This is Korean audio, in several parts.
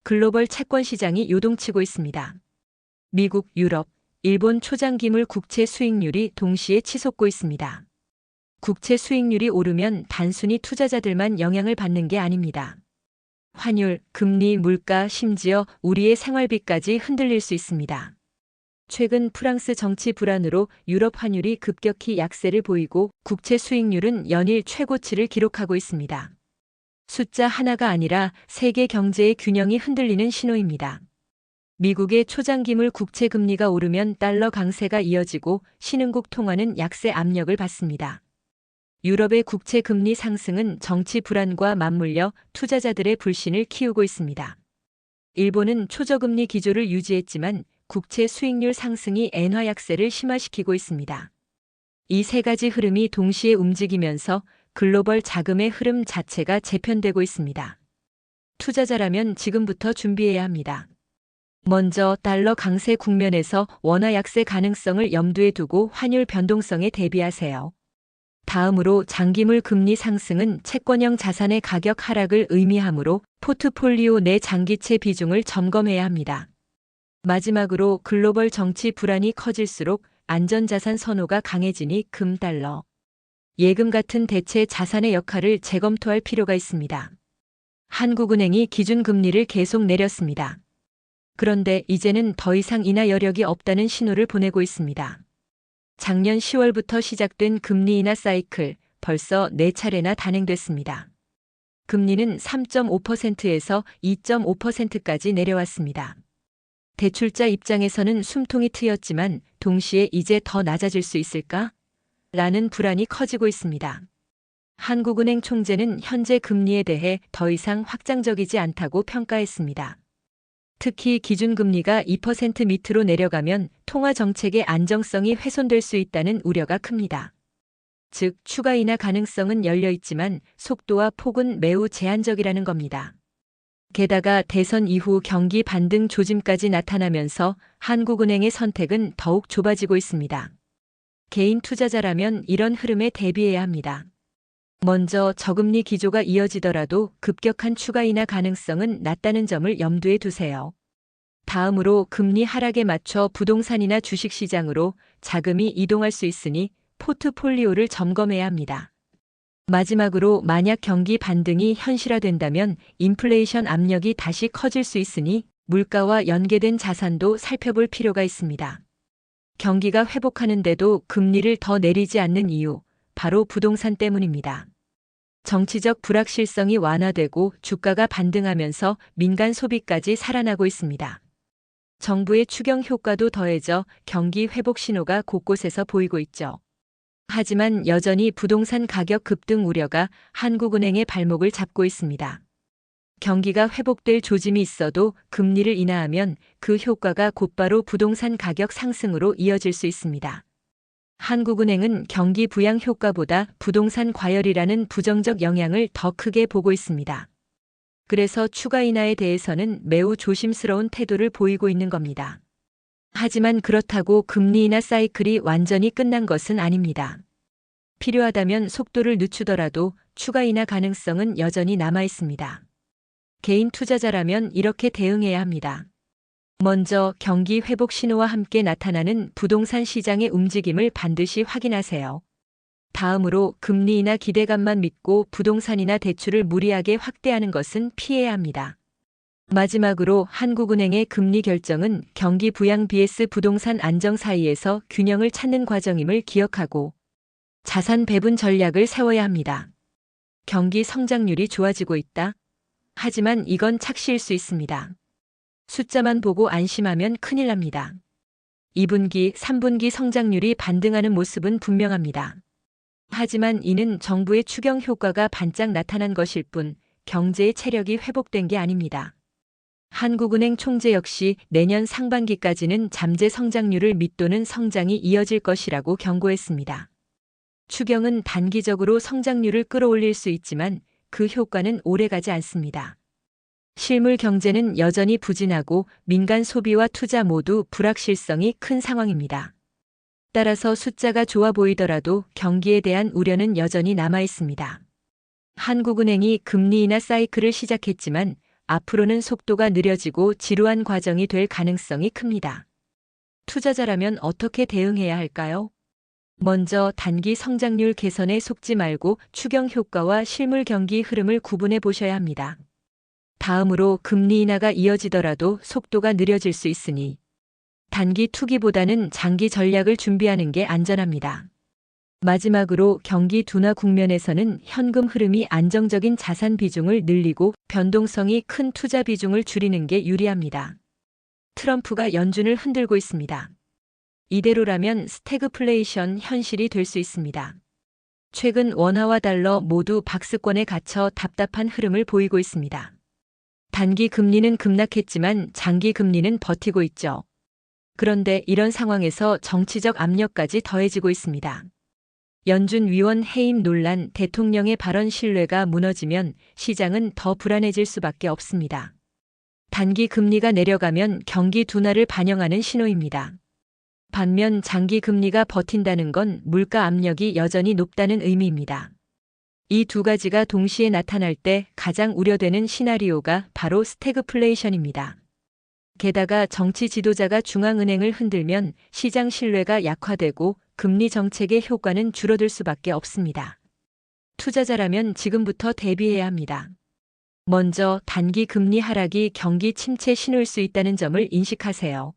글로벌 채권 시장이 요동치고 있습니다. 미국, 유럽, 일본 초장기물 국채 수익률이 동시에 치솟고 있습니다. 국채 수익률이 오르면 단순히 투자자들만 영향을 받는 게 아닙니다. 환율, 금리, 물가, 심지어 우리의 생활비까지 흔들릴 수 있습니다. 최근 프랑스 정치 불안으로 유럽 환율이 급격히 약세를 보이고 국채 수익률은 연일 최고치를 기록하고 있습니다. 숫자 하나가 아니라 세계 경제의 균형이 흔들리는 신호입니다. 미국의 초장기물 국채 금리가 오르면 달러 강세가 이어지고 신흥국 통화는 약세 압력을 받습니다. 유럽의 국채 금리 상승은 정치 불안과 맞물려 투자자들의 불신을 키우고 있습니다. 일본은 초저금리 기조를 유지했지만 국채 수익률 상승이 엔화 약세를 심화시키고 있습니다. 이 세 가지 흐름이 동시에 움직이면서 글로벌 자금의 흐름 자체가 재편되고 있습니다. 투자자라면 지금부터 준비해야 합니다. 먼저 달러 강세 국면에서 원화 약세 가능성을 염두에 두고 환율 변동성에 대비하세요. 다음으로 장기물 금리 상승은 채권형 자산의 가격 하락을 의미하므로 포트폴리오 내 장기채 비중을 점검해야 합니다. 마지막으로 글로벌 정치 불안이 커질수록 안전자산 선호가 강해지니 금, 달러, 예금 같은 대체 자산의 역할을 재검토할 필요가 있습니다. 한국은행이 기준금리를 계속 내렸습니다. 그런데 이제는 더 이상 인하 여력이 없다는 신호를 보내고 있습니다. 작년 10월부터 시작된 금리 인하 사이클, 벌써 4차례나 단행됐습니다. 금리는 3.5%에서 2.5%까지 내려왔습니다. 대출자 입장에서는 숨통이 트였지만 동시에 이제 더 낮아질 수 있을까? 라는 불안이 커지고 있습니다. 한국은행 총재는 현재 금리에 대해 더 이상 확장적이지 않다고 평가했습니다. 특히 기준금리가 2% 밑으로 내려가면 통화정책의 안정성이 훼손될 수 있다는 우려가 큽니다. 즉, 추가 인하 가능성은 열려 있지만 속도와 폭은 매우 제한적이라는 겁니다. 게다가 대선 이후 경기 반등 조짐까지 나타나면서 한국은행의 선택은 더욱 좁아지고 있습니다. 개인 투자자라면 이런 흐름에 대비해야 합니다. 먼저 저금리 기조가 이어지더라도 급격한 추가 인하 가능성은 낮다는 점을 염두에 두세요. 다음으로 금리 하락에 맞춰 부동산이나 주식시장으로 자금이 이동할 수 있으니 포트폴리오를 점검해야 합니다. 마지막으로 만약 경기 반등이 현실화된다면 인플레이션 압력이 다시 커질 수 있으니 물가와 연계된 자산도 살펴볼 필요가 있습니다. 경기가 회복하는데도 금리를 더 내리지 않는 이유, 바로 부동산 때문입니다. 정치적 불확실성이 완화되고 주가가 반등하면서 민간 소비까지 살아나고 있습니다. 정부의 추경 효과도 더해져 경기 회복 신호가 곳곳에서 보이고 있죠. 하지만 여전히 부동산 가격 급등 우려가 한국은행의 발목을 잡고 있습니다. 경기가 회복될 조짐이 있어도 금리를 인하하면 그 효과가 곧바로 부동산 가격 상승으로 이어질 수 있습니다. 한국은행은 경기 부양 효과보다 부동산 과열이라는 부정적 영향을 더 크게 보고 있습니다. 그래서 추가 인하에 대해서는 매우 조심스러운 태도를 보이고 있는 겁니다. 하지만 그렇다고 금리 인하 사이클이 완전히 끝난 것은 아닙니다. 필요하다면 속도를 늦추더라도 추가 인하 가능성은 여전히 남아 있습니다. 개인 투자자라면 이렇게 대응해야 합니다. 먼저 경기 회복 신호와 함께 나타나는 부동산 시장의 움직임을 반드시 확인하세요. 다음으로 금리 인하 기대감만 믿고 부동산이나 대출을 무리하게 확대하는 것은 피해야 합니다. 마지막으로 한국은행의 금리 결정은 경기 부양 vs 부동산 안정 사이에서 균형을 찾는 과정임을 기억하고 자산 배분 전략을 세워야 합니다. 경기 성장률이 좋아지고 있다. 하지만 이건 착시일 수 있습니다. 숫자만 보고 안심하면 큰일 납니다. 2분기, 3분기 성장률이 반등하는 모습은 분명합니다. 하지만 이는 정부의 추경 효과가 반짝 나타난 것일 뿐 경제의 체력이 회복된 게 아닙니다. 한국은행 총재 역시 내년 상반기까지는 잠재 성장률을 밑도는 성장이 이어질 것이라고 경고했습니다. 추경은 단기적으로 성장률을 끌어올릴 수 있지만 그 효과는 오래가지 않습니다. 실물 경제는 여전히 부진하고 민간 소비와 투자 모두 불확실성이 큰 상황입니다. 따라서 숫자가 좋아 보이더라도 경기에 대한 우려는 여전히 남아 있습니다. 한국은행이 금리 인하 사이클을 시작했지만 앞으로는 속도가 느려지고 지루한 과정이 될 가능성이 큽니다. 투자자라면 어떻게 대응해야 할까요? 먼저 단기 성장률 개선에 속지 말고 추경 효과와 실물 경기 흐름을 구분해 보셔야 합니다. 다음으로 금리 인하가 이어지더라도 속도가 느려질 수 있으니 단기 투기보다는 장기 전략을 준비하는 게 안전합니다. 마지막으로 경기 둔화 국면에서는 현금 흐름이 안정적인 자산 비중을 늘리고 변동성이 큰 투자 비중을 줄이는 게 유리합니다. 트럼프가 연준을 흔들고 있습니다. 이대로라면 스태그플레이션 현실이 될 수 있습니다. 최근 원화와 달러 모두 박스권에 갇혀 답답한 흐름을 보이고 있습니다. 단기 금리는 급락했지만 장기 금리는 버티고 있죠. 그런데 이런 상황에서 정치적 압력까지 더해지고 있습니다. 연준 위원 해임 논란, 대통령의 발언 신뢰가 무너지면 시장은 더 불안해질 수밖에 없습니다. 단기 금리가 내려가면 경기 둔화를 반영하는 신호입니다. 반면 장기 금리가 버틴다는 건 물가 압력이 여전히 높다는 의미입니다. 이 두 가지가 동시에 나타날 때 가장 우려되는 시나리오가 바로 스태그플레이션입니다. 게다가 정치 지도자가 중앙은행을 흔들면 시장 신뢰가 약화되고 금리 정책의 효과는 줄어들 수밖에 없습니다. 투자자라면 지금부터 대비해야 합니다. 먼저 단기 금리 하락이 경기 침체 신호일 수 있다는 점을 인식하세요.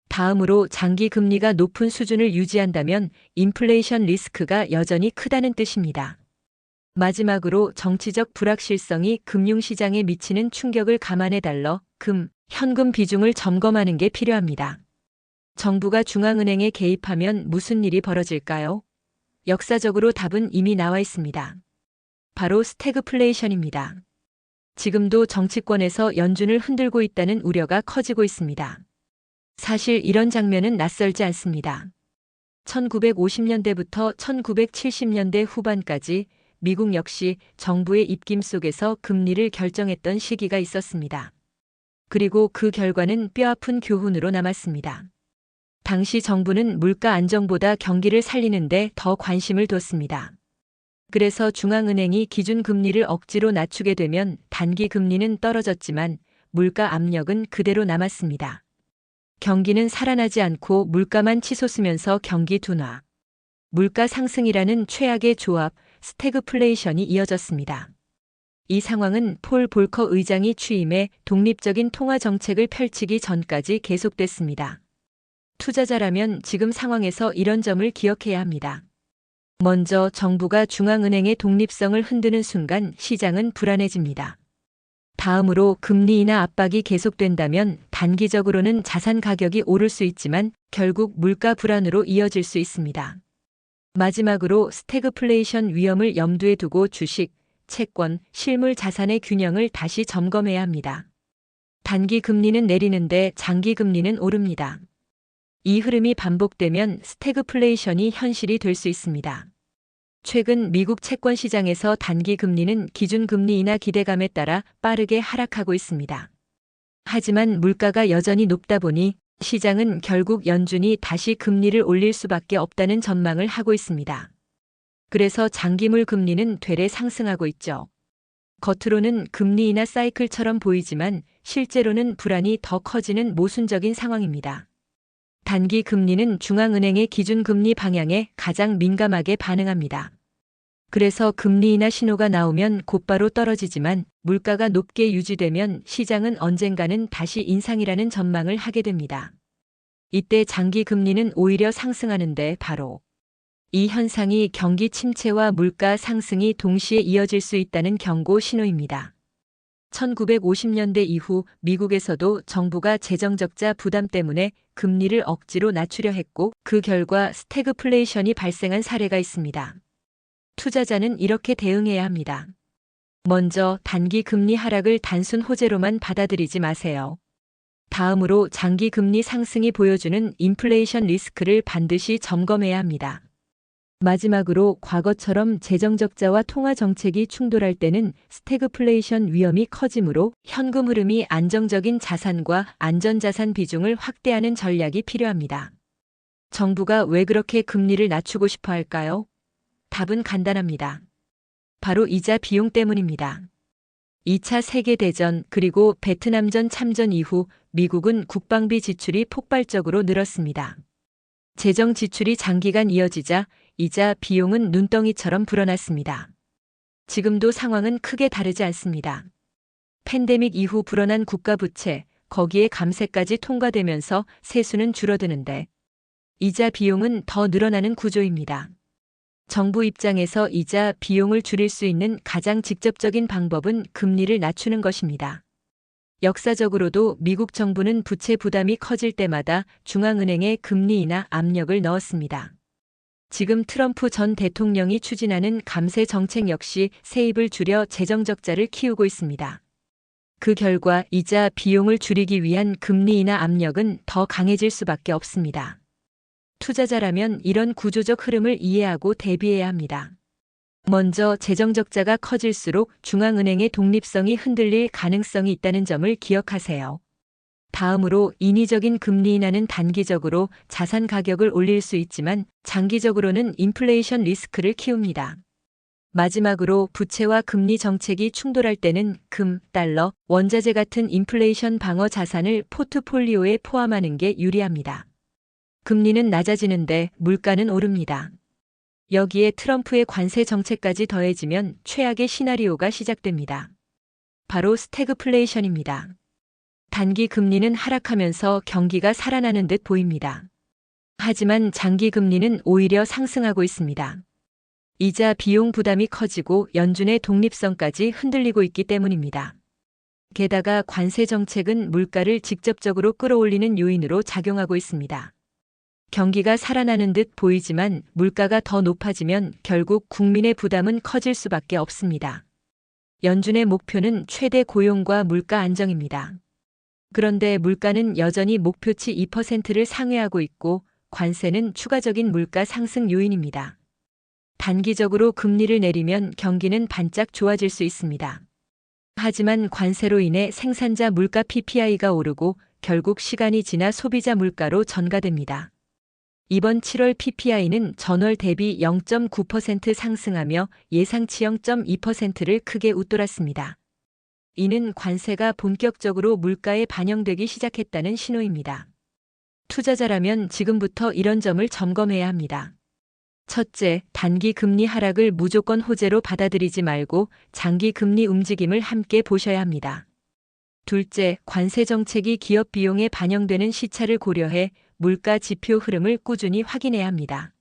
다음으로 장기 금리가 높은 수준을 유지한다면 인플레이션 리스크가 여전히 크다는 뜻입니다. 마지막으로 정치적 불확실성이 금융시장에 미치는 충격을 감안해 달러, 금, 현금 비중을 점검하는 게 필요합니다. 정부가 중앙은행에 개입하면 무슨 일이 벌어질까요? 역사적으로 답은 이미 나와 있습니다. 바로 스태그플레이션입니다. 지금도 정치권에서 연준을 흔들고 있다는 우려가 커지고 있습니다. 사실 이런 장면은 낯설지 않습니다. 1950년대부터 1970년대 후반까지 미국 역시 정부의 입김 속에서 금리를 결정했던 시기가 있었습니다. 그리고 그 결과는 뼈아픈 교훈으로 남았습니다. 당시 정부는 물가 안정보다 경기를 살리는데 더 관심을 뒀습니다. 그래서 중앙은행이 기준금리를 억지로 낮추게 되면 단기 금리는 떨어졌지만 물가 압력은 그대로 남았습니다. 경기는 살아나지 않고 물가만 치솟으면서 경기 둔화, 물가 상승이라는 최악의 조합, 스태그플레이션이 이어졌습니다. 이 상황은 폴 볼커 의장이 취임해 독립적인 통화 정책을 펼치기 전까지 계속됐습니다. 투자자라면 지금 상황에서 이런 점을 기억해야 합니다. 먼저 정부가 중앙은행의 독립성을 흔드는 순간 시장은 불안해집니다. 다음으로 금리 인하 압박이 계속된다면 단기적으로는 자산 가격이 오를 수 있지만 결국 물가 불안으로 이어질 수 있습니다. 마지막으로 스태그플레이션 위험을 염두에 두고 주식, 채권, 실물 자산의 균형을 다시 점검해야 합니다. 단기 금리는 내리는데 장기 금리는 오릅니다. 이 흐름이 반복되면 스태그플레이션이 현실이 될 수 있습니다. 최근 미국 채권 시장에서 단기 금리는 기준금리 인하 기대감에 따라 빠르게 하락하고 있습니다. 하지만 물가가 여전히 높다 보니 시장은 결국 연준이 다시 금리를 올릴 수밖에 없다는 전망을 하고 있습니다. 그래서 장기물 금리는 되레 상승하고 있죠. 겉으로는 금리 인하 사이클처럼 보이지만 실제로는 불안이 더 커지는 모순적인 상황입니다. 단기 금리는 중앙은행의 기준금리 방향에 가장 민감하게 반응합니다. 그래서 금리 인하 신호가 나오면 곧바로 떨어지지만 물가가 높게 유지되면 시장은 언젠가는 다시 인상이라는 전망을 하게 됩니다. 이때 장기 금리는 오히려 상승하는데 바로 이 현상이 경기 침체와 물가 상승이 동시에 이어질 수 있다는 경고 신호입니다. 1950년대 이후 미국에서도 정부가 재정적자 부담 때문에 금리를 억지로 낮추려 했고 그 결과 스태그플레이션이 발생한 사례가 있습니다. 투자자는 이렇게 대응해야 합니다. 먼저 단기 금리 하락을 단순 호재로만 받아들이지 마세요. 다음으로 장기 금리 상승이 보여주는 인플레이션 리스크를 반드시 점검해야 합니다. 마지막으로 과거처럼 재정적자와 통화정책이 충돌할 때는 스태그플레이션 위험이 커지므로 현금 흐름이 안정적인 자산과 안전자산 비중을 확대하는 전략이 필요합니다. 정부가 왜 그렇게 금리를 낮추고 싶어 할까요? 답은 간단합니다. 바로 이자 비용 때문입니다. 2차 세계대전 그리고 베트남전 참전 이후 미국은 국방비 지출이 폭발적으로 늘었습니다. 재정 지출이 장기간 이어지자 이자 비용은 눈덩이처럼 불어났습니다. 지금도 상황은 크게 다르지 않습니다. 팬데믹 이후 불어난 국가 부채, 거기에 감세까지 통과되면서 세수는 줄어드는데 이자 비용은 더 늘어나는 구조입니다. 정부 입장에서 이자 비용을 줄일 수 있는 가장 직접적인 방법은 금리를 낮추는 것입니다. 역사적으로도 미국 정부는 부채 부담이 커질 때마다 중앙은행에 금리 인하 압력을 넣었습니다. 지금 트럼프 전 대통령이 추진하는 감세 정책 역시 세입을 줄여 재정 적자를 키우고 있습니다. 그 결과 이자 비용을 줄이기 위한 금리 인하 압력은 더 강해질 수밖에 없습니다. 투자자라면 이런 구조적 흐름을 이해하고 대비해야 합니다. 먼저 재정 적자가 커질수록 중앙은행의 독립성이 흔들릴 가능성이 있다는 점을 기억하세요. 다음으로 인위적인 금리 인하는 단기적으로 자산 가격을 올릴 수 있지만 장기적으로는 인플레이션 리스크를 키웁니다. 마지막으로 부채와 금리 정책이 충돌할 때는 금, 달러, 원자재 같은 인플레이션 방어 자산을 포트폴리오에 포함하는 게 유리합니다. 금리는 낮아지는데 물가는 오릅니다. 여기에 트럼프의 관세 정책까지 더해지면 최악의 시나리오가 시작됩니다. 바로 스태그플레이션입니다. 단기 금리는 하락하면서 경기가 살아나는 듯 보입니다. 하지만 장기 금리는 오히려 상승하고 있습니다. 이자 비용 부담이 커지고 연준의 독립성까지 흔들리고 있기 때문입니다. 게다가 관세 정책은 물가를 직접적으로 끌어올리는 요인으로 작용하고 있습니다. 경기가 살아나는 듯 보이지만 물가가 더 높아지면 결국 국민의 부담은 커질 수밖에 없습니다. 연준의 목표는 최대 고용과 물가 안정입니다. 그런데 물가는 여전히 목표치 2%를 상회하고 있고 관세는 추가적인 물가 상승 요인입니다. 단기적으로 금리를 내리면 경기는 반짝 좋아질 수 있습니다. 하지만 관세로 인해 생산자 물가 PPI가 오르고 결국 시간이 지나 소비자 물가로 전가됩니다. 이번 7월 PPI는 전월 대비 0.9% 상승하며 예상치 0.2%를 크게 웃돌았습니다. 이는 관세가 본격적으로 물가에 반영되기 시작했다는 신호입니다. 투자자라면 지금부터 이런 점을 점검해야 합니다. 첫째, 단기 금리 하락을 무조건 호재로 받아들이지 말고 장기 금리 움직임을 함께 보셔야 합니다. 둘째, 관세 정책이 기업 비용에 반영되는 시차를 고려해 물가 지표 흐름을 꾸준히 확인해야 합니다.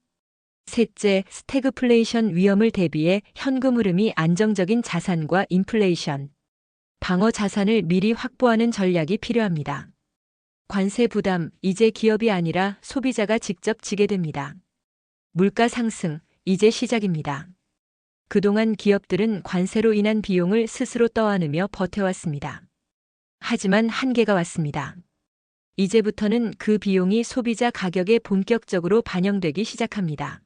셋째, 스태그플레이션 위험을 대비해 현금 흐름이 안정적인 자산과 인플레이션, 방어 자산을 미리 확보하는 전략이 필요합니다. 관세 부담, 이제 기업이 아니라 소비자가 직접 지게 됩니다. 물가 상승, 이제 시작입니다. 그동안 기업들은 관세로 인한 비용을 스스로 떠안으며 버텨왔습니다. 하지만 한계가 왔습니다. 이제부터는 그 비용이 소비자 가격에 본격적으로 반영되기 시작합니다.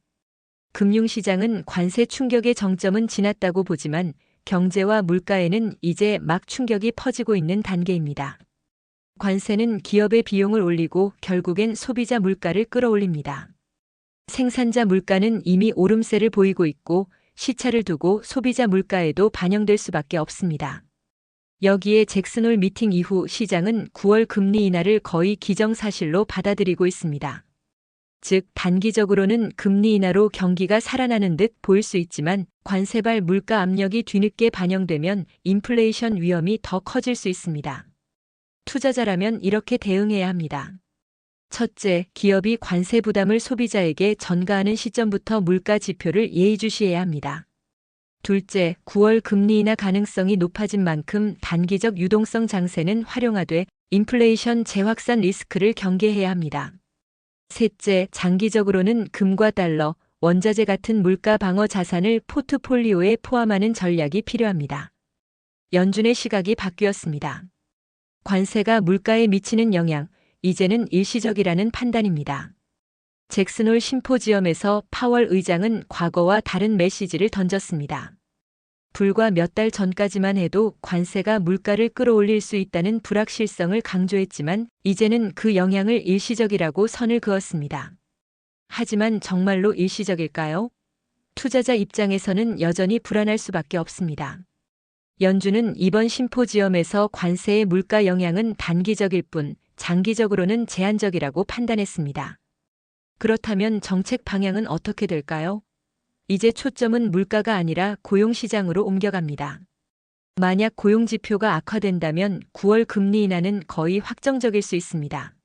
금융시장은 관세 충격의 정점은 지났다고 보지만 경제와 물가에는 이제 막 충격이 퍼지고 있는 단계입니다. 관세는 기업의 비용을 올리고 결국엔 소비자 물가를 끌어올립니다. 생산자 물가는 이미 오름세를 보이고 있고 시차를 두고 소비자 물가에도 반영될 수밖에 없습니다. 여기에 잭슨홀 미팅 이후 시장은 9월 금리 인하를 거의 기정사실로 받아들이고 있습니다. 즉, 단기적으로는 금리 인하로 경기가 살아나는 듯 보일 수 있지만 관세발 물가 압력이 뒤늦게 반영되면 인플레이션 위험이 더 커질 수 있습니다. 투자자라면 이렇게 대응해야 합니다. 첫째, 기업이 관세 부담을 소비자에게 전가하는 시점부터 물가 지표를 예의주시해야 합니다. 둘째, 9월 금리 인하 가능성이 높아진 만큼 단기적 유동성 장세는 활용하되 인플레이션 재확산 리스크를 경계해야 합니다. 셋째, 장기적으로는 금과 달러, 원자재 같은 물가 방어 자산을 포트폴리오에 포함하는 전략이 필요합니다. 연준의 시각이 바뀌었습니다. 관세가 물가에 미치는 영향, 이제는 일시적이라는 판단입니다. 잭슨홀 심포지엄에서 파월 의장은 과거와 다른 메시지를 던졌습니다. 불과 몇 달 전까지만 해도 관세가 물가를 끌어올릴 수 있다는 불확실성을 강조했지만 이제는 그 영향을 일시적이라고 선을 그었습니다. 하지만 정말로 일시적일까요? 투자자 입장에서는 여전히 불안할 수밖에 없습니다. 연준은 이번 심포지엄에서 관세의 물가 영향은 단기적일 뿐 장기적으로는 제한적이라고 판단했습니다. 그렇다면 정책 방향은 어떻게 될까요? 이제 초점은 물가가 아니라 고용시장으로 옮겨갑니다. 만약 고용지표가 악화된다면 9월 금리 인하는 거의 확정적일 수 있습니다.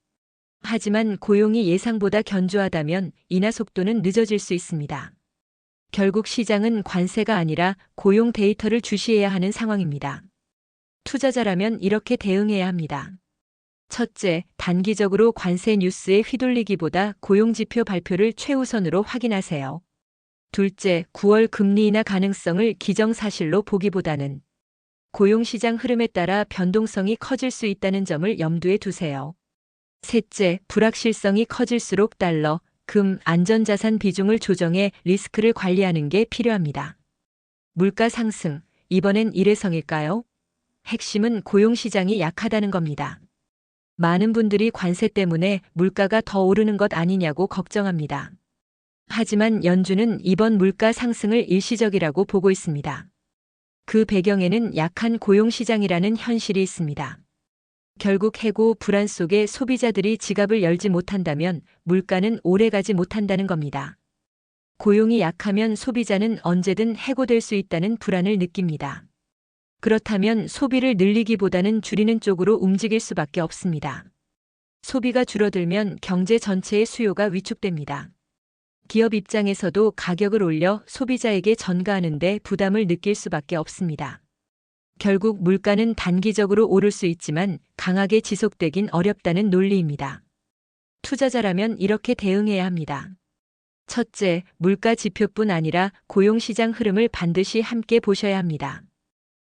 하지만 고용이 예상보다 견조하다면 인하 속도는 늦어질 수 있습니다. 결국 시장은 관세가 아니라 고용 데이터를 주시해야 하는 상황입니다. 투자자라면 이렇게 대응해야 합니다. 첫째, 단기적으로 관세 뉴스에 휘둘리기보다 고용지표 발표를 최우선으로 확인하세요. 둘째, 9월 금리 인하 가능성을 기정사실로 보기보다는 고용시장 흐름에 따라 변동성이 커질 수 있다는 점을 염두에 두세요. 셋째, 불확실성이 커질수록 달러, 금, 안전자산 비중을 조정해 리스크를 관리하는 게 필요합니다. 물가 상승, 이번엔 일회성일까요? 핵심은 고용시장이 약하다는 겁니다. 많은 분들이 관세 때문에 물가가 더 오르는 것 아니냐고 걱정합니다. 하지만 연준은 이번 물가 상승을 일시적이라고 보고 있습니다. 그 배경에는 약한 고용시장이라는 현실이 있습니다. 결국 해고 불안 속에 소비자들이 지갑을 열지 못한다면 물가는 오래가지 못한다는 겁니다. 고용이 약하면 소비자는 언제든 해고될 수 있다는 불안을 느낍니다. 그렇다면 소비를 늘리기보다는 줄이는 쪽으로 움직일 수밖에 없습니다. 소비가 줄어들면 경제 전체의 수요가 위축됩니다. 기업 입장에서도 가격을 올려 소비자에게 전가하는 데 부담을 느낄 수밖에 없습니다. 결국 물가는 단기적으로 오를 수 있지만 강하게 지속되긴 어렵다는 논리입니다. 투자자라면 이렇게 대응해야 합니다. 첫째, 물가 지표뿐 아니라 고용시장 흐름을 반드시 함께 보셔야 합니다.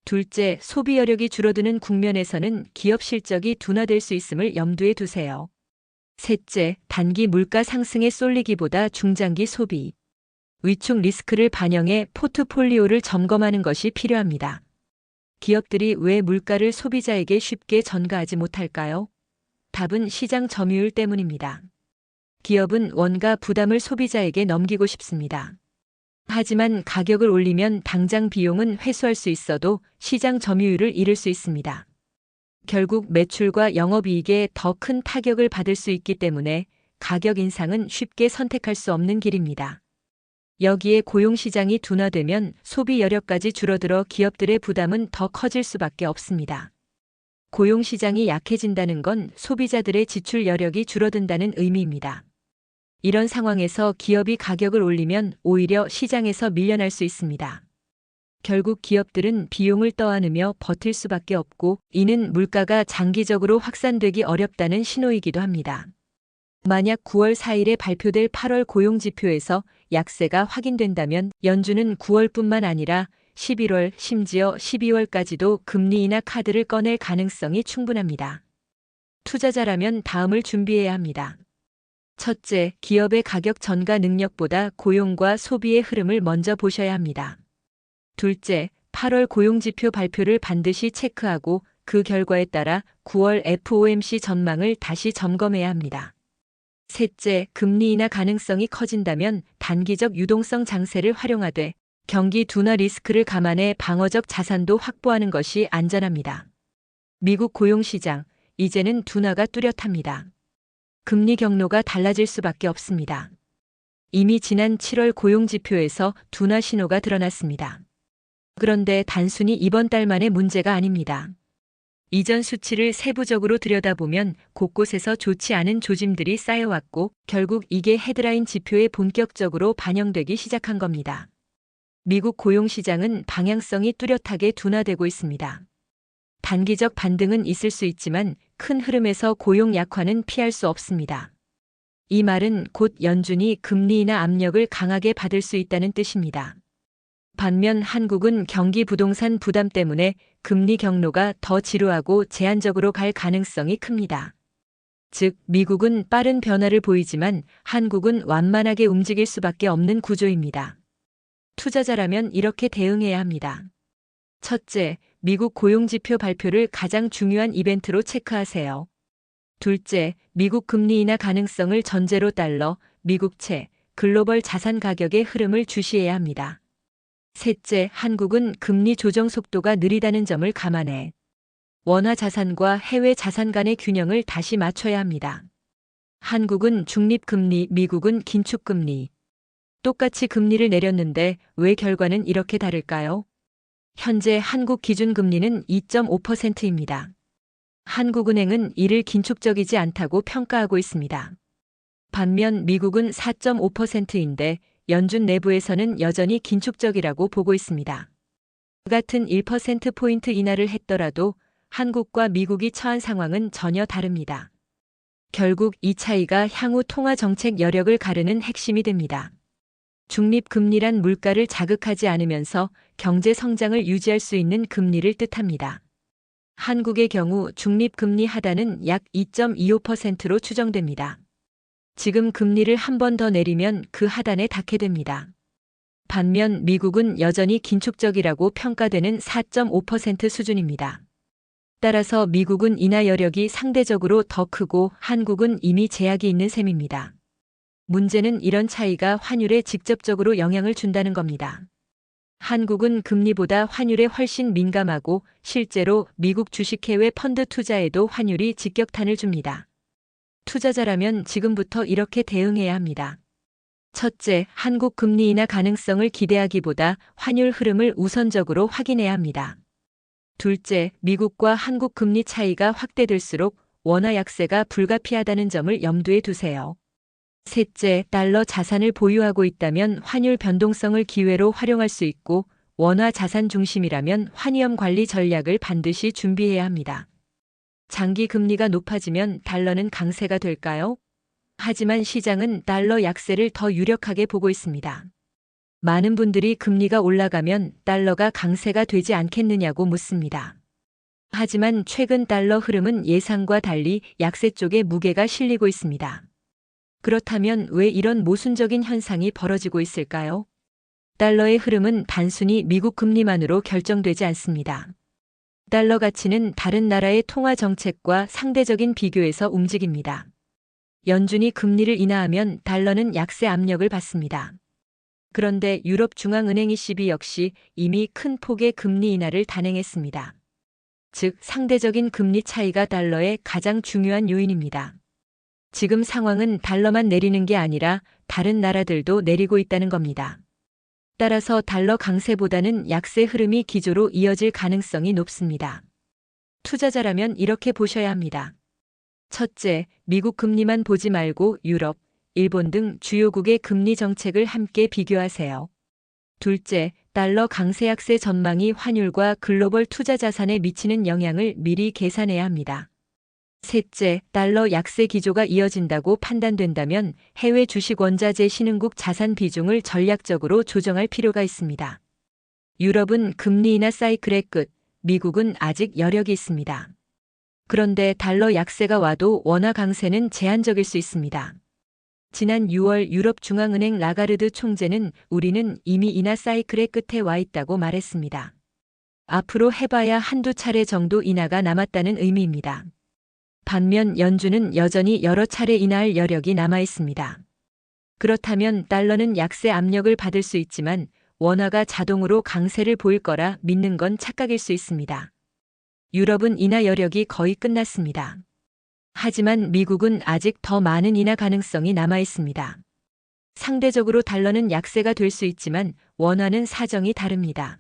둘째, 소비 여력이 줄어드는 국면에서는 기업 실적이 둔화될 수 있음을 염두에 두세요. 셋째, 단기 물가 상승에 쏠리기보다 중장기 소비, 위축 리스크를 반영해 포트폴리오를 점검하는 것이 필요합니다. 기업들이 왜 물가를 소비자에게 쉽게 전가하지 못할까요? 답은 시장 점유율 때문입니다. 기업은 원가 부담을 소비자에게 넘기고 싶습니다. 하지만 가격을 올리면 당장 비용은 회수할 수 있어도 시장 점유율을 잃을 수 있습니다. 결국 매출과 영업이익에 더 큰 타격을 받을 수 있기 때문에 가격 인상은 쉽게 선택할 수 없는 길입니다. 여기에 고용시장이 둔화되면 소비 여력까지 줄어들어 기업들의 부담은 더 커질 수밖에 없습니다. 고용시장이 약해진다는 건 소비자들의 지출 여력이 줄어든다는 의미입니다. 이런 상황에서 기업이 가격을 올리면 오히려 시장에서 밀려날 수 있습니다. 결국 기업들은 비용을 떠안으며 버틸 수밖에 없고 이는 물가가 장기적으로 확산되기 어렵다는 신호이기도 합니다. 만약 9월 4일에 발표될 8월 고용지표에서 약세가 확인된다면 연준은 9월뿐만 아니라 11월, 심지어 12월까지도 금리 인하 카드를 꺼낼 가능성이 충분합니다. 투자자라면 다음을 준비해야 합니다. 첫째, 기업의 가격 전가 능력보다 고용과 소비의 흐름을 먼저 보셔야 합니다. 둘째, 8월 고용지표 발표를 반드시 체크하고 그 결과에 따라 9월 FOMC 전망을 다시 점검해야 합니다. 셋째, 금리 인하 가능성이 커진다면 단기적 유동성 장세를 활용하되 경기 둔화 리스크를 감안해 방어적 자산도 확보하는 것이 안전합니다. 미국 고용시장, 이제는 둔화가 뚜렷합니다. 금리 경로가 달라질 수밖에 없습니다. 이미 지난 7월 고용지표에서 둔화 신호가 드러났습니다. 그런데 단순히 이번 달만의 문제가 아닙니다. 이전 수치를 세부적으로 들여다보면 곳곳에서 좋지 않은 조짐들이 쌓여왔고 결국 이게 헤드라인 지표에 본격적으로 반영되기 시작한 겁니다. 미국 고용시장은 방향성이 뚜렷하게 둔화되고 있습니다. 단기적 반등은 있을 수 있지만 큰 흐름에서 고용 약화는 피할 수 없습니다. 이 말은 곧 연준이 금리 인하 압력을 강하게 받을 수 있다는 뜻입니다. 반면 한국은 경기 부동산 부담 때문에 금리 경로가 더 지루하고 제한적으로 갈 가능성이 큽니다. 즉, 미국은 빠른 변화를 보이지만 한국은 완만하게 움직일 수밖에 없는 구조입니다. 투자자라면 이렇게 대응해야 합니다. 첫째, 미국 고용지표 발표를 가장 중요한 이벤트로 체크하세요. 둘째, 미국 금리 인하 가능성을 전제로 달러, 미국채, 글로벌 자산 가격의 흐름을 주시해야 합니다. 셋째, 한국은 금리 조정 속도가 느리다는 점을 감안해 원화 자산과 해외 자산 간의 균형을 다시 맞춰야 합니다. 한국은 중립금리, 미국은 긴축금리. 똑같이 금리를 내렸는데 왜 결과는 이렇게 다를까요? 현재 한국 기준금리는 2.5%입니다. 한국은행은 이를 긴축적이지 않다고 평가하고 있습니다. 반면 미국은 4.5%인데 연준 내부에서는 여전히 긴축적이라고 보고 있습니다. 같은 1%포인트 인하를 했더라도 한국과 미국이 처한 상황은 전혀 다릅니다. 결국 이 차이가 향후 통화 정책 여력을 가르는 핵심이 됩니다. 중립금리란 물가를 자극하지 않으면서 경제 성장을 유지할 수 있는 금리를 뜻합니다. 한국의 경우 중립금리 하단은 약 2.25%로 추정됩니다. 지금 금리를 한 번 더 내리면 그 하단에 닿게 됩니다. 반면 미국은 여전히 긴축적이라고 평가되는 4.5% 수준입니다. 따라서 미국은 인하 여력이 상대적으로 더 크고 한국은 이미 제약이 있는 셈입니다. 문제는 이런 차이가 환율에 직접적으로 영향을 준다는 겁니다. 한국은 금리보다 환율에 훨씬 민감하고 실제로 미국 주식 해외 펀드 투자에도 환율이 직격탄을 줍니다. 투자자라면 지금부터 이렇게 대응해야 합니다. 첫째, 한국 금리 인하 가능성을 기대하기보다 환율 흐름을 우선적으로 확인해야 합니다. 둘째, 미국과 한국 금리 차이가 확대될수록 원화 약세가 불가피하다는 점을 염두에 두세요. 셋째, 달러 자산을 보유하고 있다면 환율 변동성을 기회로 활용할 수 있고 원화 자산 중심이라면 환위험 관리 전략을 반드시 준비해야 합니다. 장기 금리가 높아지면 달러는 강세가 될까요? 하지만 시장은 달러 약세를 더 유력하게 보고 있습니다. 많은 분들이 금리가 올라가면 달러가 강세가 되지 않겠느냐고 묻습니다. 하지만 최근 달러 흐름은 예상과 달리 약세 쪽에 무게가 실리고 있습니다. 그렇다면 왜 이런 모순적인 현상이 벌어지고 있을까요? 달러의 흐름은 단순히 미국 금리만으로 결정되지 않습니다. 달러 가치는 다른 나라의 통화 정책과 상대적인 비교에서 움직입니다. 연준이 금리를 인하하면 달러는 약세 압력을 받습니다. 그런데 유럽 중앙은행 ECB 역시 이미 큰 폭의 금리 인하를 단행했습니다. 즉, 상대적인 금리 차이가 달러의 가장 중요한 요인입니다. 지금 상황은 달러만 내리는 게 아니라 다른 나라들도 내리고 있다는 겁니다. 따라서 달러 강세보다는 약세 흐름이 기조로 이어질 가능성이 높습니다. 투자자라면 이렇게 보셔야 합니다. 첫째, 미국 금리만 보지 말고 유럽, 일본 등 주요국의 금리 정책을 함께 비교하세요. 둘째, 달러 강세 약세 전망이 환율과 글로벌 투자 자산에 미치는 영향을 미리 계산해야 합니다. 셋째, 달러 약세 기조가 이어진다고 판단된다면 해외 주식 원자재 신흥국 자산 비중을 전략적으로 조정할 필요가 있습니다. 유럽은 금리 인하 사이클의 끝, 미국은 아직 여력이 있습니다. 그런데 달러 약세가 와도 원화 강세는 제한적일 수 있습니다. 지난 6월 유럽 중앙은행 라가르드 총재는 우리는 이미 인하 사이클의 끝에 와 있다고 말했습니다. 앞으로 해봐야 한두 차례 정도 인하가 남았다는 의미입니다. 반면 연준은 여전히 여러 차례 인하할 여력이 남아 있습니다. 그렇다면 달러는 약세 압력을 받을 수 있지만 원화가 자동으로 강세를 보일 거라 믿는 건 착각일 수 있습니다. 유럽은 인하 여력이 거의 끝났습니다. 하지만 미국은 아직 더 많은 인하 가능성이 남아 있습니다. 상대적으로 달러는 약세가 될 수 있지만 원화는 사정이 다릅니다.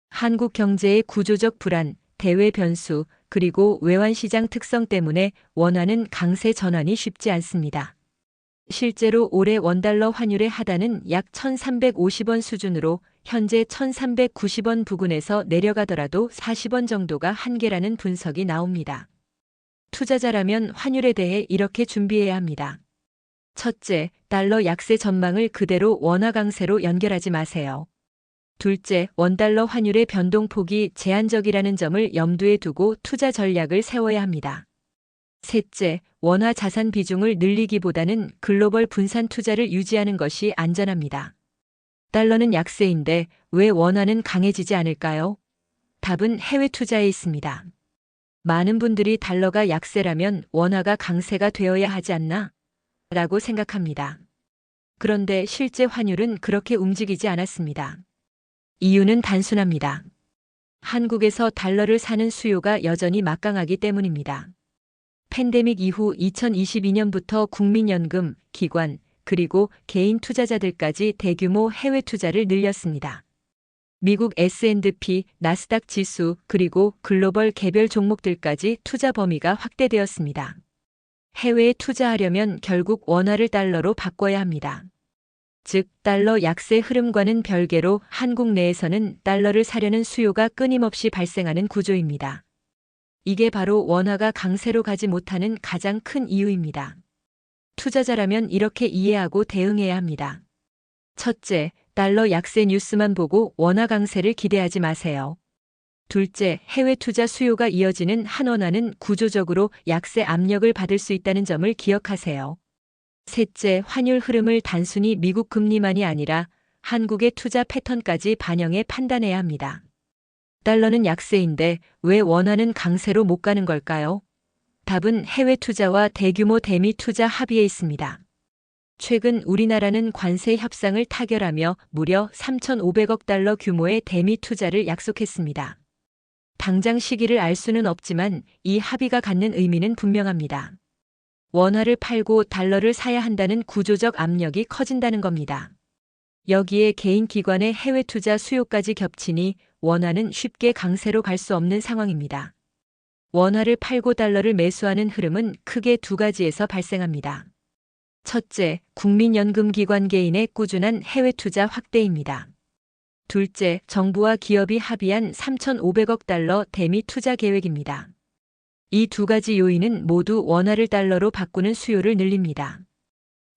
한국 경제의 구조적 불안, 대외 변수, 그리고 외환시장 특성 때문에 원화는 강세 전환이 쉽지 않습니다. 실제로 올해 원달러 환율의 하단은 약 1350원 수준으로 현재 1390원 부근에서 내려가더라도 40원 정도가 한계라는 분석이 나옵니다. 투자자라면 환율에 대해 이렇게 준비해야 합니다. 첫째, 달러 약세 전망을 그대로 원화 강세로 연결하지 마세요. 둘째, 원달러 환율의 변동폭이 제한적이라는 점을 염두에 두고 투자 전략을 세워야 합니다. 셋째, 원화 자산 비중을 늘리기보다는 글로벌 분산 투자를 유지하는 것이 안전합니다. 달러는 약세인데 왜 원화는 강해지지 않을까요? 답은 해외 투자에 있습니다. 많은 분들이 달러가 약세라면 원화가 강세가 되어야 하지 않나? 라고 생각합니다. 그런데 실제 환율은 그렇게 움직이지 않았습니다. 이유는 단순합니다. 한국에서 달러를 사는 수요가 여전히 막강하기 때문입니다. 팬데믹 이후 2022년부터 국민연금, 기관, 그리고 개인 투자자들까지 대규모 해외 투자를 늘렸습니다. 미국 S&P, 나스닥 지수, 그리고 글로벌 개별 종목들까지 투자 범위가 확대되었습니다. 해외에 투자하려면 결국 원화를 달러로 바꿔야 합니다. 즉, 달러 약세 흐름과는 별개로 한국 내에서는 달러를 사려는 수요가 끊임없이 발생하는 구조입니다. 이게 바로 원화가 강세로 가지 못하는 가장 큰 이유입니다. 투자자라면 이렇게 이해하고 대응해야 합니다. 첫째, 달러 약세 뉴스만 보고 원화 강세를 기대하지 마세요. 둘째, 해외 투자 수요가 이어지는 한원화는 구조적으로 약세 압력을 받을 수 있다는 점을 기억하세요. 셋째, 환율 흐름을 단순히 미국 금리만이 아니라 한국의 투자 패턴까지 반영해 판단해야 합니다. 달러는 약세인데 왜 원화는 강세로 못 가는 걸까요? 답은 해외 투자와 대규모 대미 투자 합의에 있습니다. 최근 우리나라는 관세 협상을 타결하며 무려 3,500억 달러 규모의 대미 투자를 약속했습니다. 당장 시기를 알 수는 없지만 이 합의가 갖는 의미는 분명합니다. 원화를 팔고 달러를 사야 한다는 구조적 압력이 커진다는 겁니다. 여기에 개인 기관의 해외 투자 수요까지 겹치니 원화는 쉽게 강세로 갈 수 없는 상황입니다. 원화를 팔고 달러를 매수하는 흐름은 크게 두 가지에서 발생합니다. 첫째, 국민연금기관 개인의 꾸준한 해외 투자 확대입니다. 둘째, 정부와 기업이 합의한 3,500억 달러 대미 투자 계획입니다. 이 두 가지 요인은 모두 원화를 달러로 바꾸는 수요를 늘립니다.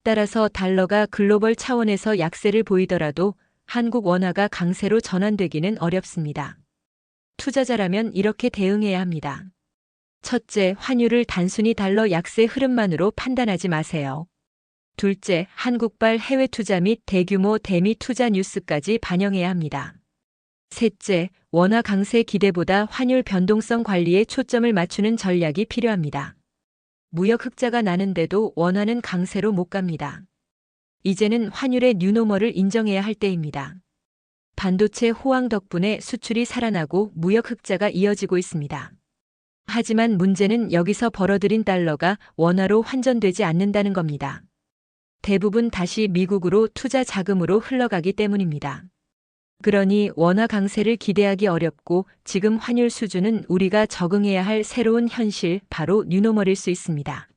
따라서 달러가 글로벌 차원에서 약세를 보이더라도 한국 원화가 강세로 전환되기는 어렵습니다. 투자자라면 이렇게 대응해야 합니다. 첫째, 환율을 단순히 달러 약세 흐름만으로 판단하지 마세요. 둘째, 한국발 해외 투자 및 대규모 대미 투자 뉴스까지 반영해야 합니다. 셋째, 원화 강세 기대보다 환율 변동성 관리에 초점을 맞추는 전략이 필요합니다. 무역 흑자가 나는데도 원화는 강세로 못 갑니다. 이제는 환율의 뉴노멀을 인정해야 할 때입니다. 반도체 호황 덕분에 수출이 살아나고 무역 흑자가 이어지고 있습니다. 하지만 문제는 여기서 벌어들인 달러가 원화로 환전되지 않는다는 겁니다. 대부분 다시 미국으로 투자 자금으로 흘러가기 때문입니다. 그러니 원화 강세를 기대하기 어렵고 지금 환율 수준은 우리가 적응해야 할 새로운 현실, 바로 뉴노멀일 수 있습니다.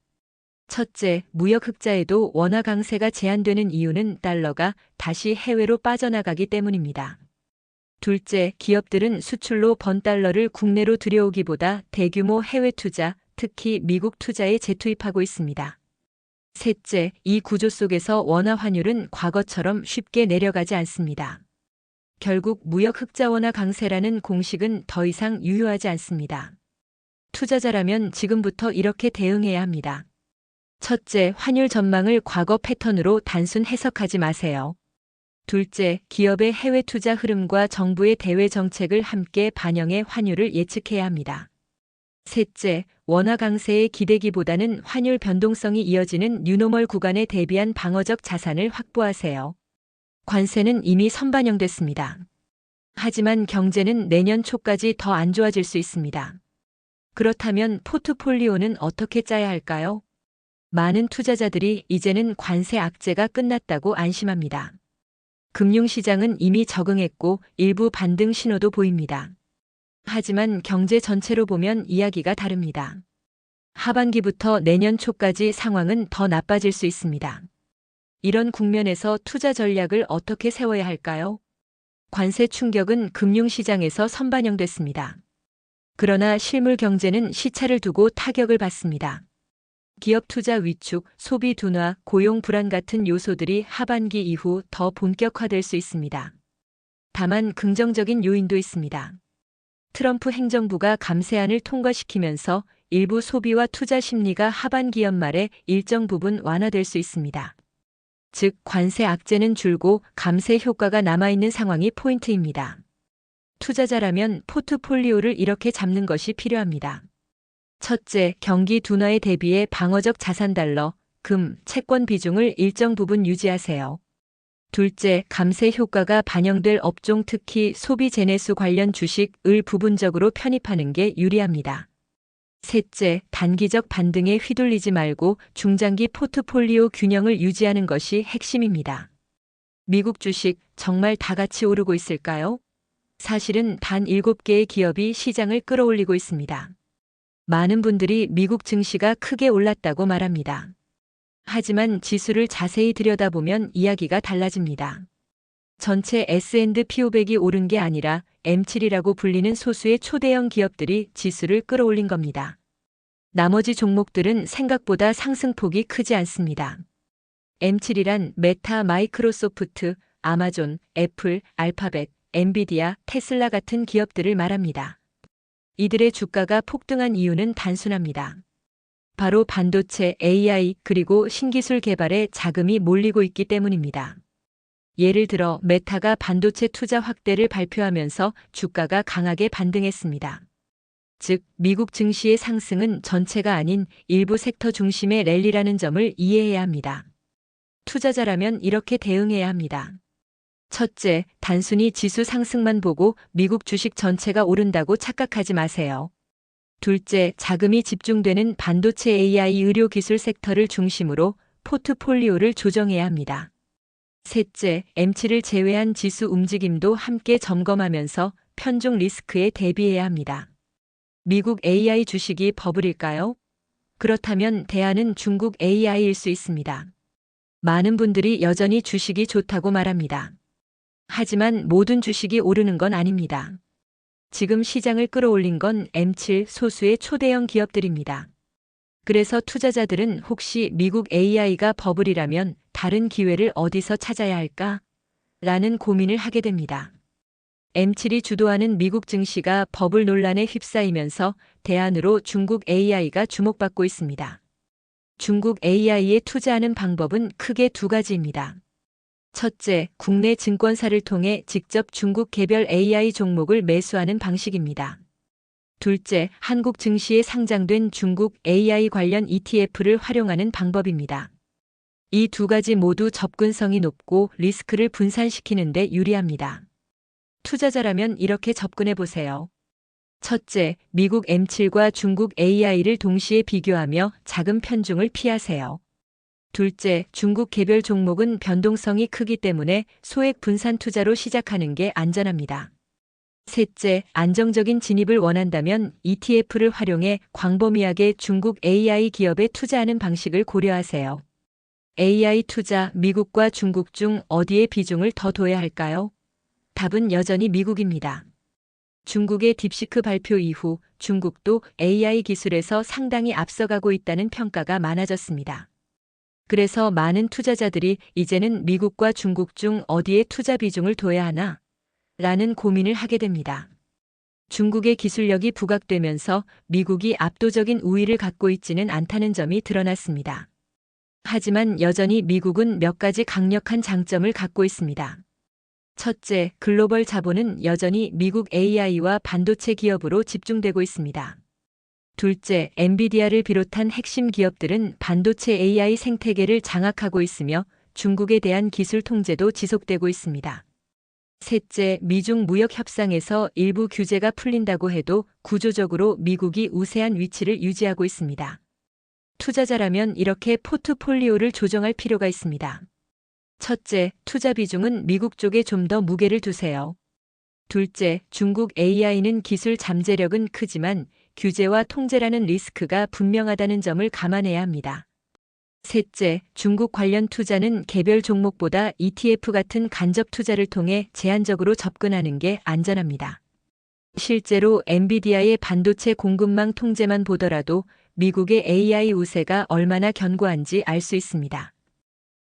첫째, 무역 흑자에도 원화 강세가 제한되는 이유는 달러가 다시 해외로 빠져나가기 때문입니다. 둘째, 기업들은 수출로 번 달러를 국내로 들여오기보다 대규모 해외 투자, 특히 미국 투자에 재투입하고 있습니다. 셋째, 이 구조 속에서 원화 환율은 과거처럼 쉽게 내려가지 않습니다. 결국 무역 흑자 원화 강세라는 공식은 더 이상 유효하지 않습니다. 투자자라면 지금부터 이렇게 대응해야 합니다. 첫째, 환율 전망을 과거 패턴으로 단순 해석하지 마세요. 둘째, 기업의 해외 투자 흐름과 정부의 대외 정책을 함께 반영해 환율을 예측해야 합니다. 셋째, 원화 강세의 기대기보다는 환율 변동성이 이어지는 뉴노멀 구간에 대비한 방어적 자산을 확보하세요. 관세는 이미 선반영됐습니다. 하지만 경제는 내년 초까지 더 안 좋아질 수 있습니다. 그렇다면 포트폴리오는 어떻게 짜야 할까요? 많은 투자자들이 이제는 관세 악재가 끝났다고 안심합니다. 금융시장은 이미 적응했고 일부 반등 신호도 보입니다. 하지만 경제 전체로 보면 이야기가 다릅니다. 하반기부터 내년 초까지 상황은 더 나빠질 수 있습니다. 이런 국면에서 투자 전략을 어떻게 세워야 할까요? 관세 충격은 금융시장에서 선반영됐습니다. 그러나 실물 경제는 시차를 두고 타격을 받습니다. 기업 투자 위축, 소비 둔화, 고용 불안 같은 요소들이 하반기 이후 더 본격화될 수 있습니다. 다만 긍정적인 요인도 있습니다. 트럼프 행정부가 감세안을 통과시키면서 일부 소비와 투자 심리가 하반기 연말에 일정 부분 완화될 수 있습니다. 즉, 관세 악재는 줄고 감세 효과가 남아있는 상황이 포인트입니다. 투자자라면 포트폴리오를 이렇게 잡는 것이 필요합니다. 첫째, 경기 둔화에 대비해 방어적 자산 달러, 금, 채권 비중을 일정 부분 유지하세요. 둘째, 감세 효과가 반영될 업종 특히 소비 재내수 관련 주식을 부분적으로 편입하는 게 유리합니다. 셋째, 단기적 반등에 휘둘리지 말고 중장기 포트폴리오 균형을 유지하는 것이 핵심입니다. 미국 주식 정말 다 같이 오르고 있을까요? 사실은 단 7개의 기업이 시장을 끌어올리고 있습니다. 많은 분들이 미국 증시가 크게 올랐다고 말합니다. 하지만 지수를 자세히 들여다보면 이야기가 달라집니다. 전체 S&P 500이 오른 게 아니라 M7이라고 불리는 소수의 초대형 기업들이 지수를 끌어올린 겁니다. 나머지 종목들은 생각보다 상승폭이 크지 않습니다. M7이란 메타, 마이크로소프트, 아마존, 애플, 알파벳, 엔비디아, 테슬라 같은 기업들을 말합니다. 이들의 주가가 폭등한 이유는 단순합니다. 바로 반도체, AI, 그리고 신기술 개발에 자금이 몰리고 있기 때문입니다. 예를 들어 메타가 반도체 투자 확대를 발표하면서 주가가 강하게 반등했습니다. 즉, 미국 증시의 상승은 전체가 아닌 일부 섹터 중심의 랠리라는 점을 이해해야 합니다. 투자자라면 이렇게 대응해야 합니다. 첫째, 단순히 지수 상승만 보고 미국 주식 전체가 오른다고 착각하지 마세요. 둘째, 자금이 집중되는 반도체 AI 의료 기술 섹터를 중심으로 포트폴리오를 조정해야 합니다. 셋째, M7을 제외한 지수 움직임도 함께 점검하면서 편중 리스크에 대비해야 합니다. 미국 AI 주식이 버블일까요? 그렇다면 대안은 중국 AI일 수 있습니다. 많은 분들이 여전히 주식이 좋다고 말합니다. 하지만 모든 주식이 오르는 건 아닙니다. 지금 시장을 끌어올린 건 M7 소수의 초대형 기업들입니다. 그래서 투자자들은 혹시 미국 AI가 버블이라면 다른 기회를 어디서 찾아야 할까? 라는 고민을 하게 됩니다. M7이 주도하는 미국 증시가 버블 논란에 휩싸이면서 대안으로 중국 AI가 주목받고 있습니다. 중국 AI에 투자하는 방법은 크게 두 가지입니다. 첫째, 국내 증권사를 통해 직접 중국 개별 AI 종목을 매수하는 방식입니다. 둘째, 한국 증시에 상장된 중국 AI 관련 ETF를 활용하는 방법입니다. 이 두 가지 모두 접근성이 높고 리스크를 분산시키는 데 유리합니다. 투자자라면 이렇게 접근해 보세요. 첫째, 미국 M7과 중국 AI를 동시에 비교하며 자금 편중을 피하세요. 둘째, 중국 개별 종목은 변동성이 크기 때문에 소액 분산 투자로 시작하는 게 안전합니다. 셋째, 안정적인 진입을 원한다면 ETF를 활용해 광범위하게 중국 AI 기업에 투자하는 방식을 고려하세요. AI 투자, 미국과 중국 중 어디에 비중을 더 둬야 할까요? 답은 여전히 미국입니다. 중국의 딥시크 발표 이후 중국도 AI 기술에서 상당히 앞서가고 있다는 평가가 많아졌습니다. 그래서 많은 투자자들이 이제는 미국과 중국 중 어디에 투자 비중을 둬야 하나? 라는 고민을 하게 됩니다. 중국의 기술력이 부각되면서 미국이 압도적인 우위를 갖고 있지는 않다는 점이 드러났습니다. 하지만 여전히 미국은 몇 가지 강력한 장점을 갖고 있습니다. 첫째, 글로벌 자본은 여전히 미국 AI와 반도체 기업으로 집중되고 있습니다. 둘째, 엔비디아를 비롯한 핵심 기업들은 반도체 AI 생태계를 장악하고 있으며 중국에 대한 기술 통제도 지속되고 있습니다. 셋째, 미중 무역 협상에서 일부 규제가 풀린다고 해도 구조적으로 미국이 우세한 위치를 유지하고 있습니다. 투자자라면 이렇게 포트폴리오를 조정할 필요가 있습니다. 첫째, 투자 비중은 미국 쪽에 좀 더 무게를 두세요. 둘째, 중국 AI는 기술 잠재력은 크지만 규제와 통제라는 리스크가 분명하다는 점을 감안해야 합니다. 셋째, 중국 관련 투자는 개별 종목보다 ETF 같은 간접 투자를 통해 제한적으로 접근하는 게 안전합니다. 실제로 엔비디아의 반도체 공급망 통제만 보더라도 미국의 AI 우세가 얼마나 견고한지 알 수 있습니다.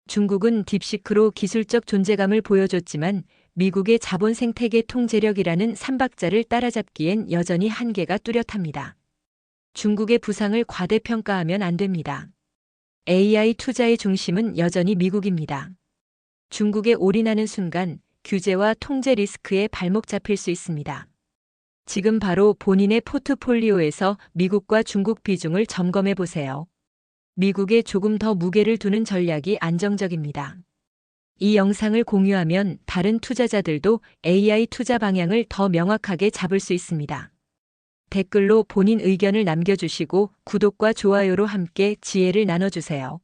중국은 딥시크로 기술적 존재감을 보여줬지만 미국의 자본 생태계 통제력이라는 삼박자를 따라잡기엔 여전히 한계가 뚜렷합니다. 중국의 부상을 과대평가하면 안 됩니다. AI 투자의 중심은 여전히 미국입니다. 중국에 올인하는 순간 규제와 통제 리스크에 발목 잡힐 수 있습니다. 지금 바로 본인의 포트폴리오에서 미국과 중국 비중을 점검해 보세요. 미국에 조금 더 무게를 두는 전략이 안정적입니다. 이 영상을 공유하면 다른 투자자들도 AI 투자 방향을 더 명확하게 잡을 수 있습니다. 댓글로 본인 의견을 남겨주시고 구독과 좋아요로 함께 지혜를 나눠주세요.